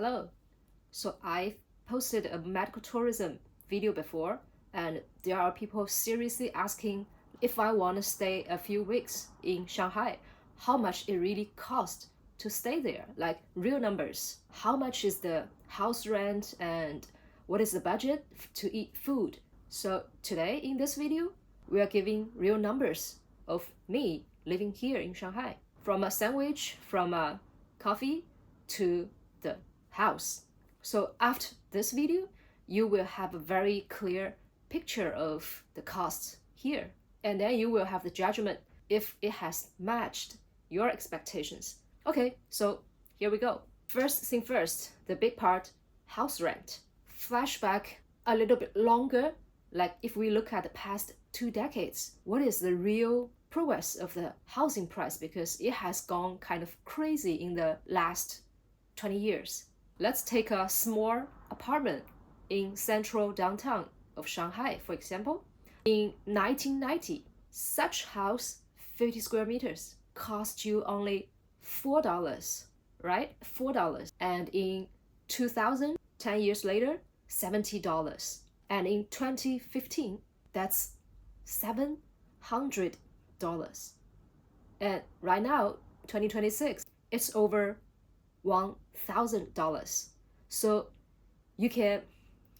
Hello. So I've posted a medical tourism video before, and there are people seriously asking if I want to stay a few weeks in Shanghai, how much it really costs to stay there, like real numbers. How much is the house rent and what is the budget to eat food? So today in this video, we are giving real numbers of me living here in Shanghai. From a sandwich, from a coffee to the house. So after this video, you will have a very clear picture of the costs here. And then you will have the judgment if it has matched your expectations. Okay, so here we go. First thing first, the big part, house rent. Flashback a little bit longer, like if we look at the past 2 decades, what is the real progress of the housing price? Because it has gone kind of crazy in the last 20 years. Let's take a small apartment in central downtown of Shanghai, for example. In 1990, such house, 50 square meters, cost you only $4, right? $4. And in 2000, 10 years later, $70. And in 2015, that's $700. And right now, 2026, it's over $1,000. So you can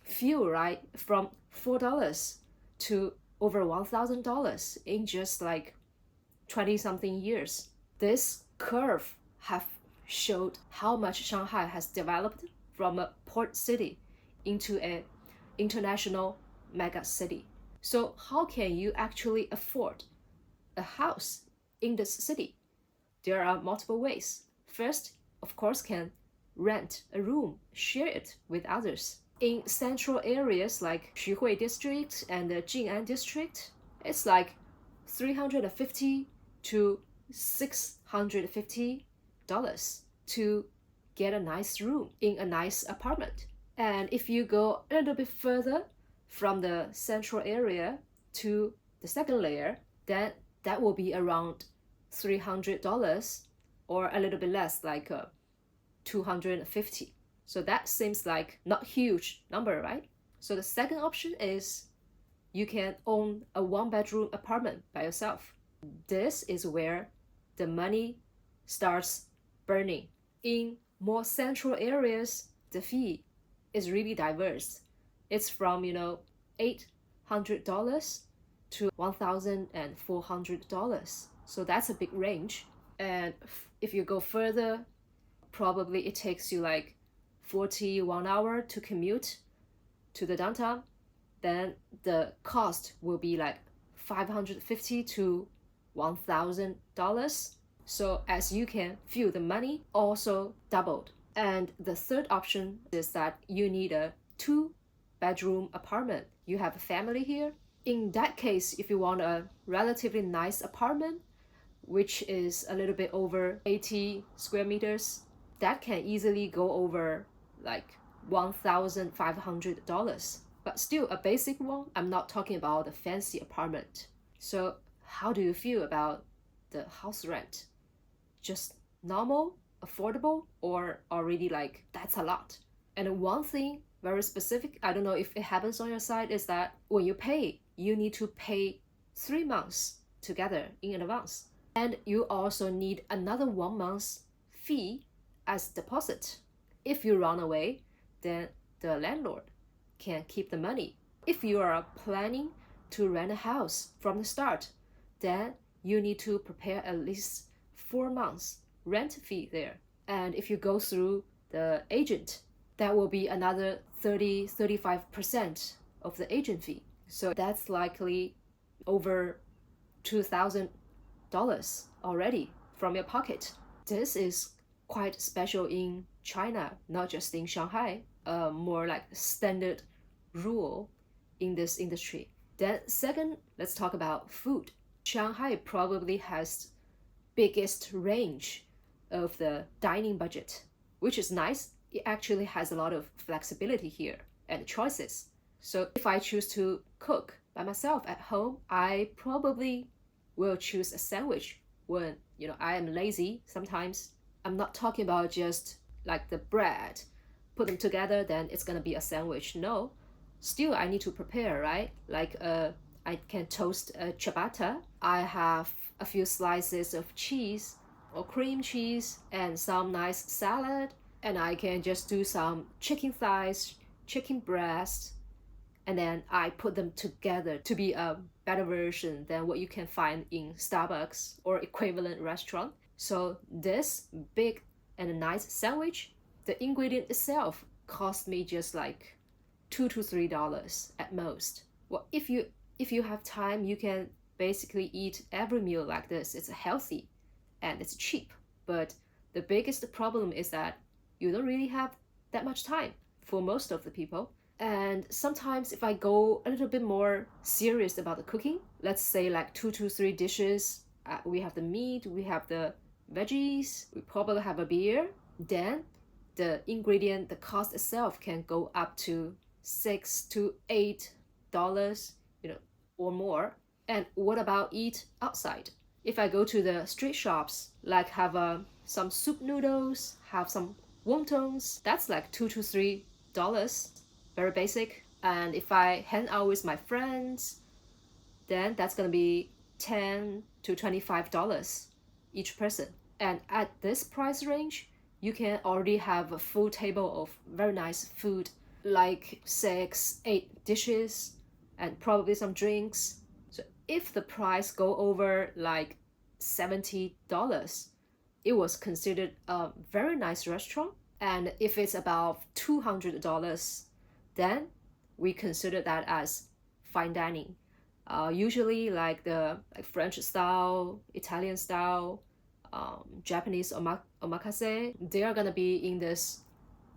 feel, right, from $4 to over $1,000 in just like 20 something years. This curve have showed how much Shanghai has developed from a port city into an international mega city. So how can you actually afford a house in this city? There are multiple ways. First, of course, can rent a room, share it with others. In central areas like Xuhui district and the Jing'an district, it's like $350 to $650 to get a nice room in a nice apartment. And if you go a little bit further from the central area to the second layer, then that will be around $300 or a little bit less, like $250. So that seems like not huge number, right? So the second option is you can own a 1-bedroom apartment by yourself. This is where the money starts burning. In more central areas, the fee is really diverse. It's from, $800 to $1,400. So that's a big range. And if you go further, probably it takes you like 41 hours to commute to the downtown. Then the cost will be like $550 to $1,000. So as you can feel, the money also doubled. And the third option is that you need a 2-bedroom apartment. You have a family here. In that case, if you want a relatively nice apartment, which is a little bit over 80 square meters, that can easily go over like $1,500. But still a basic one. I'm not talking about a fancy apartment. So how do you feel about the house rent? Just normal, affordable, or already like that's a lot? And one thing very specific, I don't know if it happens on your side, is that when you pay, you need to pay 3 months together in advance. And you also need another 1 month's fee as deposit. If you run away, then the landlord can keep the money. If you are planning to rent a house from the start, then you need to prepare at least 4 months rent fee there. And if you go through the agent, that will be another 35% of the agent fee. So that's likely over $2,000 already from your pocket. This is quite special in China, not just in Shanghai, more like standard rule in this industry. Then second, let's talk about food. Shanghai probably has biggest range of the dining budget, which is nice. It actually has a lot of flexibility here and choices. So if I choose to cook by myself at home, I probably will choose a sandwich when I am lazy sometimes. I'm not talking about just like the bread put them together, then it's gonna be a sandwich. No, still I need to prepare, right? Like I can toast a ciabatta. I have a few slices of cheese or cream cheese and some nice salad, and I can just do some chicken thighs, chicken breast, and then I put them together to be a better version than what you can find in Starbucks or equivalent restaurant. So this big and nice sandwich, the ingredient itself cost me just like $2 to $3 at most. Well, if you have time, you can basically eat every meal like this. It's healthy and it's cheap. But the biggest problem is that you don't really have that much time for most of the people. And sometimes if I go a little bit more serious about the cooking, let's say like 2 to 3 dishes, we have the meat, we have the veggies, we probably have a beer, then the ingredient, the cost itself can go up to $6 to $8, or more. And what about eat outside? If I go to the street shops, like have some soup noodles, have some wontons, that's like $2 to $3, very basic. And if I hang out with my friends, then that's gonna be $10 to $25 each person. And at this price range, you can already have a full table of very nice food, like 6, 8 dishes, and probably some drinks. So if the price go over like $70, it was considered a very nice restaurant. And if it's about $200, then we consider that as fine dining. Usually like French style, Italian style, Japanese omakase, they are gonna be in this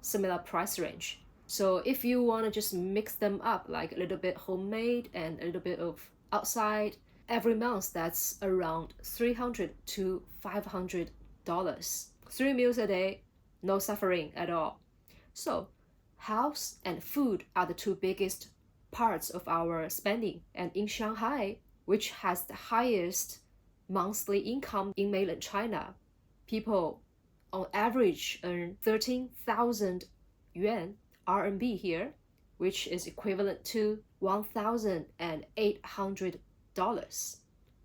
similar price range. So if you want to just mix them up, like a little bit homemade and a little bit of outside, every month that's around $300 to $500. 3 meals a day, no suffering at all. So house and food are the two biggest parts of our spending. And in Shanghai, which has the highest monthly income in mainland China, people on average earn 13,000 yuan RMB here, which is equivalent to $1,800.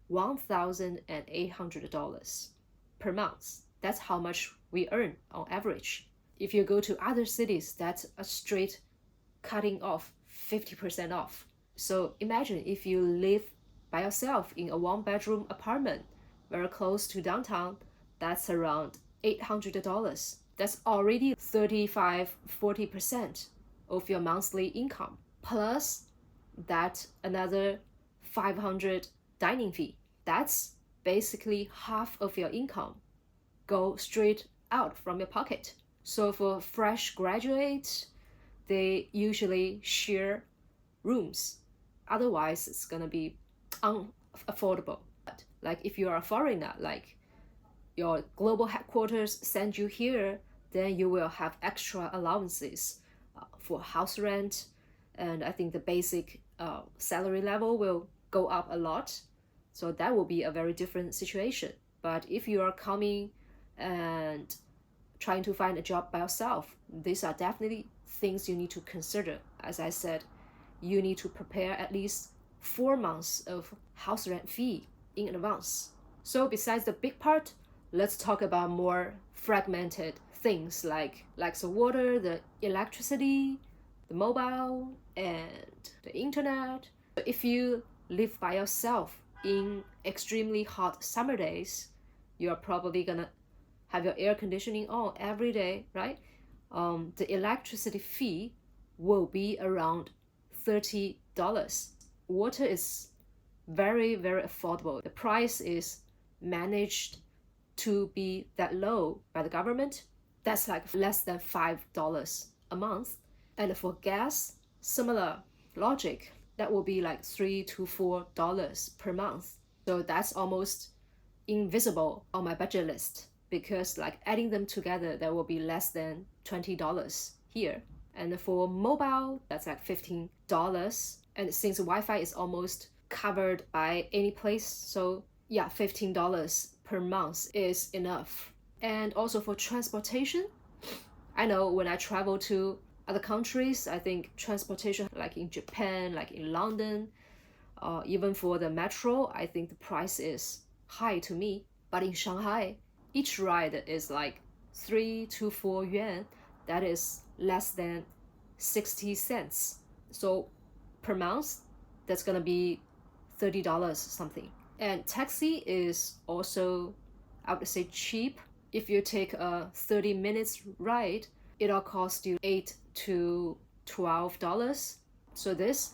$1,800 per month. That's how much we earn on average. If you go to other cities, that's a straight cutting off 50% off. So imagine if you live by yourself in a 1-bedroom apartment very close to downtown, that's around $800. That's already 35-40% of your monthly income, plus that another 500 dining fee. That's basically half of your income go straight out from your pocket. So for fresh graduates, they usually share rooms. Otherwise, it's gonna be unaffordable. But like if you are a foreigner, like your global headquarters send you here, then you will have extra allowances for house rent, and I think the basic salary level will go up a lot. So that will be a very different situation. But if you are coming and trying to find a job by yourself, these are definitely things you need to consider. As I said, you need to prepare at least 4 months of house rent fee in advance. So besides the big part, let's talk about more fragmented things like the water, the electricity, the mobile, and the internet. If you live by yourself in extremely hot summer days, you're probably gonna have your air conditioning on every day, right? The electricity fee will be around $30. Water is very, very affordable. The price is managed to be that low by the government. That's like less than $5 a month. And for gas, similar logic, that will be like $3 to $4 per month. So that's almost invisible on my budget list, because like adding them together, there will be less than $20 here. And for mobile, that's like $15. And since Wi-Fi is almost covered by any place, so yeah, $15 per month is enough. And also for transportation, I know when I travel to other countries, I think transportation, like in Japan, like in London, even for the metro, I think the price is high to me. But in Shanghai, each ride is like 3 to 4 yuan. That is less than 60 cents. So per month, that's gonna be $30 something. And taxi is also, I would say, cheap. If you take a 30 minutes ride, it'll cost you $8 to $12. So this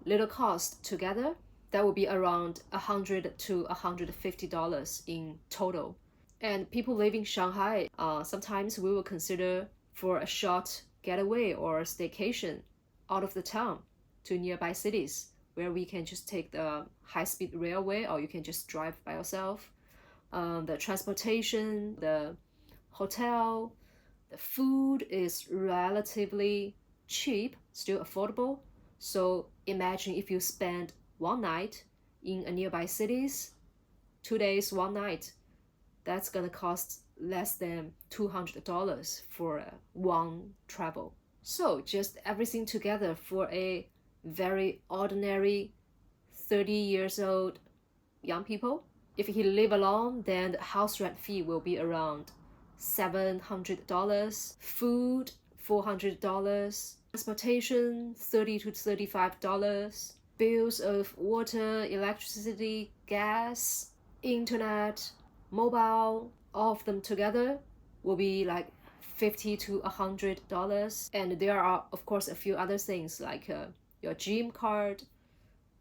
little cost together, that will be around $100 to $150 in total. And people living in Shanghai, sometimes we will consider for a short getaway or staycation out of the town to nearby cities where we can just take the high-speed railway, or you can just drive by yourself. The transportation, the hotel, the food is relatively cheap, still affordable. So imagine if you spend one night in a nearby cities, 2 days, one night, that's gonna cost less than $200 for one travel. So just everything together for a very ordinary 30 years old young people. If he live alone, then the house rent fee will be around $700, food $400, transportation $30 to $35, bills of water, electricity, gas, internet, mobile, all of them together will be like $50 to $100. And there are, of course, a few other things like your gym card,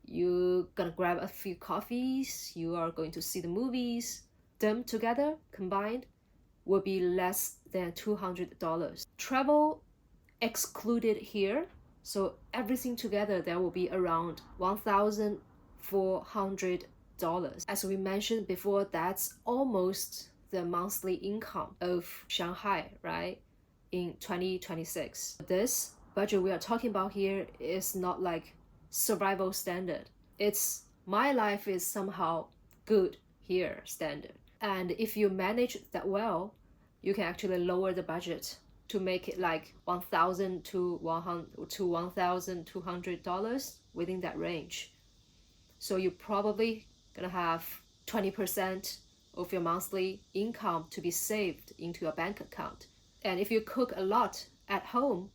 you're gonna grab a few coffees, you are going to see the movies. Them together, combined, will be less than $200. Travel excluded here, so everything together, there will be around $1,400. As we mentioned before, that's almost the monthly income of Shanghai, right, in 2026. This budget we are talking about here is not like survival standard. It's my life is somehow good here standard. And if you manage that well, you can actually lower the budget to make it like $1,000 to $1,200 within that range. So you're probably gonna have 20% of your monthly income to be saved into a bank account. And if you cook a lot at home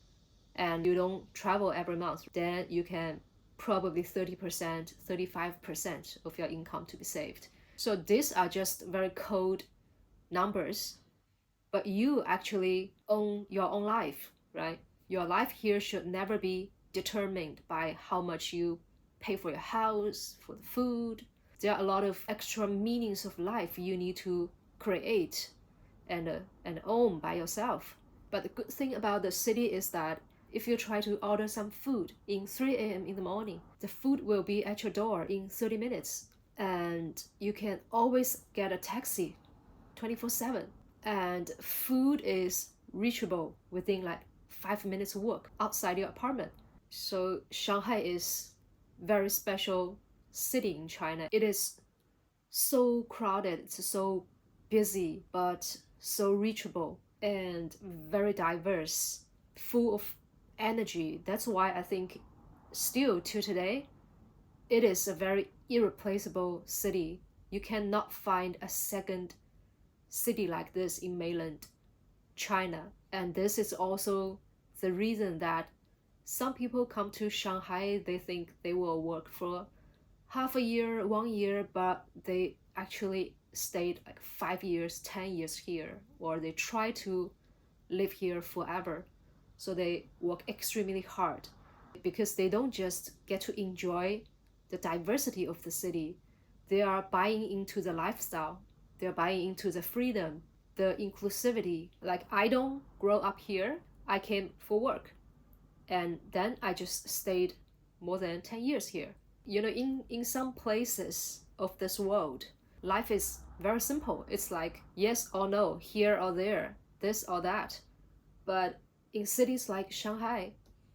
and you don't travel every month, then you can probably 30%, 35% of your income to be saved. So these are just very cold numbers, but you actually own your own life, right? Your life here should never be determined by how much you pay for your house, for the food. There are a lot of extra meanings of life you need to create and own by yourself. But the good thing about the city is that if you try to order some food in 3 a.m. in the morning, the food will be at your door in 30 minutes. And you can always get a taxi 24/7. And food is reachable within like 5 minutes walk outside your apartment. So Shanghai is very special city in China. It is so crowded, it's so busy, but so reachable and very diverse, full of energy. That's why I think still to today, it is a very irreplaceable city. You cannot find a second city like this in mainland China. And this is also the reason that some people come to Shanghai, they think they will work for half a year, 1 year, but they actually stayed like 5 years, 10 years here, or they try to live here forever. So they work extremely hard because they don't just get to enjoy the diversity of the city. They are buying into the lifestyle. They're buying into the freedom, the inclusivity. Like, I don't grow up here. I came for work. And then I just stayed more than 10 years here. You know, in some places of this world, life is very simple. It's like yes or no, here or there, this or that. But in cities like Shanghai,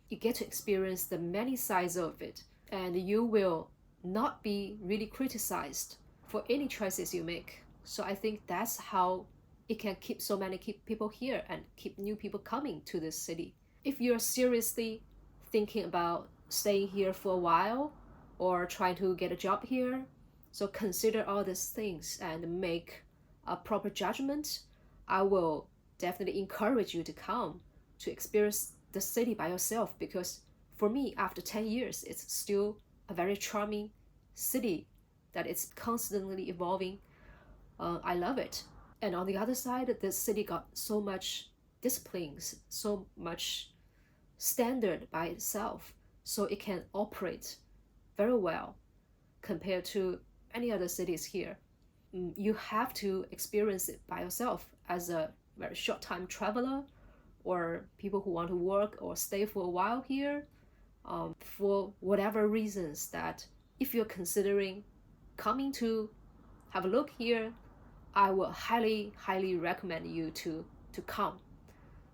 you get to experience the many sides of it, and you will not be really criticized for any choices you make. So I think that's how it can keep so many people here and keep new people coming to this city. If you're seriously thinking about staying here for a while or trying to get a job here, so consider all these things and make a proper judgment. I will definitely encourage you to come to experience the city by yourself, because for me, after 10 years, it's still a very charming city that is constantly evolving. I love it. And on the other side, the city got so much disciplines, so much standard by itself, so it can operate very well compared to any other cities here. You have to experience it by yourself as a very short time traveler, or people who want to work or stay for a while here, for whatever reasons. That if you're considering coming to have a look here, I will highly recommend you to come.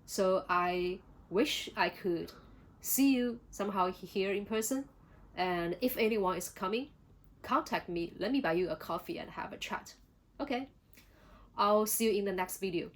So I wish I could see you somehow here in person, and if anyone is coming, contact me, let me buy you a coffee and have a chat. Okay, I'll see you in the next video.